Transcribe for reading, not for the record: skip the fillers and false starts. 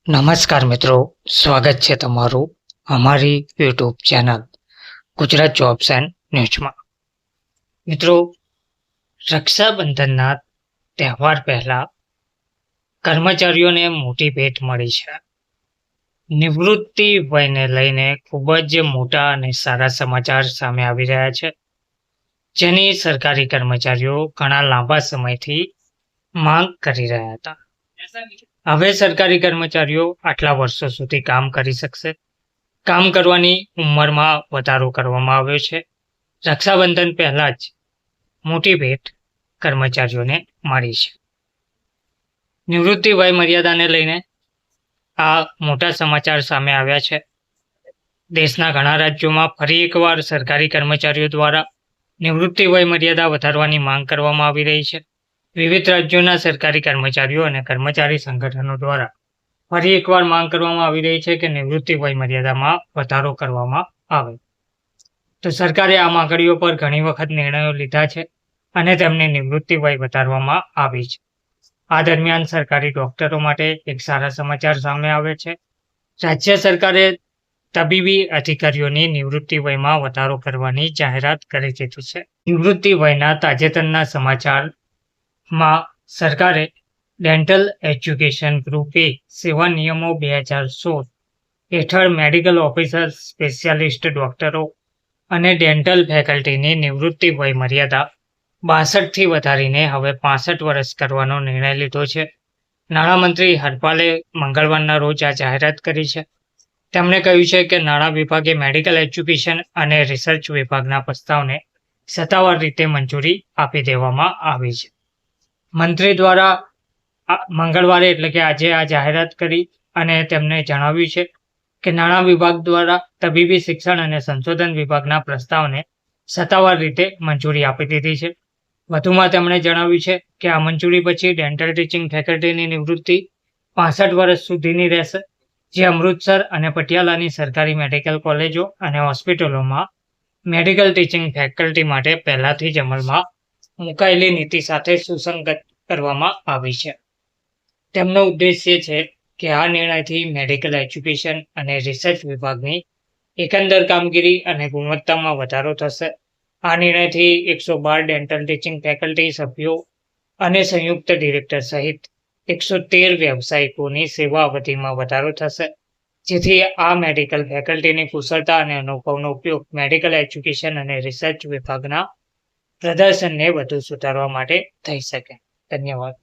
નમસ્કાર મિત્રો, સ્વાગત છે તમારું અમારી YouTube channel Gujarat jobs and ન્યૂઝમાં. મિત્રો, રક્ષાબંધનના તહેવાર પહેલા કર્મચારીઓને મોટી ભેટ મળી છે. નિવૃત્તિ વયને લઈને ખૂબ જ મોટા અને સારા સમાચાર સામે આવી રહ્યા છે, જેની સરકારી કર્મચારીઓ ઘણા લાંબા સમયથી માંગ કરી રહ્યા હતા. હવે સરકારી કર્મચારીઓ આટલા વર્ષો સુધી કામ કરી શકશે. કામ કરવાની ઉંમરમાં વધારો કરવામાં આવ્યો છે. રક્ષાબંધન પહેલા જ મોટી ભેટ કર્મચારીઓને મળી છે. નિવૃત્તિ વય મર્યાદાને લઈને આ મોટા સમાચાર સામે આવ્યા છે. દેશના ઘણા રાજ્યોમાં ફરી એકવાર સરકારી કર્મચારીઓ દ્વારા નિવૃત્તિ વય મર્યાદા વધારવાની માંગ કરવામાં આવી રહી છે. વિવિધ રાજ્યોના સરકારી કર્મચારીઓ અને કર્મચારી સંગઠનો દ્વારા ફરી એકવાર માંગ કરવામાં આવી રહી છે કે નિવૃત્તિ વય મર્યાદામાં વધારો કરવામાં આવે. તો સરકારે આ માંગણીઓ પર ઘણી વખત નિર્ણયો લીધા છે અને તેમની નિવૃત્તિ વય વધારવામાં આવી છે. આ દરમિયાન સરકારી ડોક્ટરો માટે એક સારા સમાચાર સામે આવે છે. રાજ્ય સરકારે તબીબી અધિકારીઓની નિવૃત્તિ વયમાં વધારો કરવાની જાહેરાત કરી દીધી છે. નિવૃત્તિ વયના તાજેતરના સમાચારમાં સરકારે ડેન્ટલ એજ્યુકેશન ગ્રુપ એ સેવા નિયમો 2016 હેઠળ મેડિકલ ઓફિસર, સ્પેશિયાલિસ્ટ ડોક્ટરો અને ડેન્ટલ ફેકલ્ટીની નિવૃત્તિ વય મર્યાદા 62થી વધારીને હવે 65 વર્ષ કરવાનો નિર્ણય લીધો છે. નાણામંત્રી હરપાલે મંગળવારના રોજ આ જાહેરાત કરી છે. તેમણે કહ્યું છે કે નાણાં વિભાગે મેડિકલ એજ્યુકેશન અને રિસર્ચ વિભાગના પ્રસ્તાવને સત્તાવાર રીતે મંજૂરી આપી દેવામાં આવી છે. મંત્રી દ્વારા મંગળવારે એટલે કે આજે આ જાહેરાત કરી અને તેમણે જણાવ્યું છે કે નાણાં વિભાગ દ્વારા તબીબી શિક્ષણ અને સંશોધન વિભાગના પ્રસ્તાવને સત્તાવાર રીતે મંજૂરી આપી દીધી છે. વધુમાં તેમણે જણાવ્યું છે કે આ મંજૂરી પછી ડેન્ટલ ટીચિંગ ફેકલ્ટીની નિવૃત્તિ 65 વર્ષ સુધીની રહેશે, જે અમૃતસર અને પટિયાલાની સરકારી મેડિકલ કોલેજો અને હોસ્પિટલોમાં મેડિકલ ટીચિંગ ફેકલ્ટી માટે પહેલાથી જ અમલમાં મુકાયેલી નીતિ સાથે સુસંગત કરવામાં આવી છે. તેમનો ઉદ્દેશ્ય છે કે આ નિર્ણયથી મેડિકલ એજ્યુકેશન અને રિસર્ચ વિભાગની એકંદર કામગીરી અને ગુણવત્તામાં વધારો થશે. આ નિર્ણયથી 112 ડેન્ટલ ટીચિંગ ફેકલ્ટી સભ્યો અને સંયુક્ત ડિરેક્ટર સહિત 113 વ્યવસાયિકોની સેવા અવધિમાં વધારો થશે, જેથી આ મેડિકલ ફેકલ્ટીની કુશળતા અને અનુભવનો ઉપયોગ મેડિકલ એજ્યુકેશન અને રિસર્ચ વિભાગના પ્રદર્શનને વધુ સુધારવા માટે થઈ શકે. ધન્યવાદ.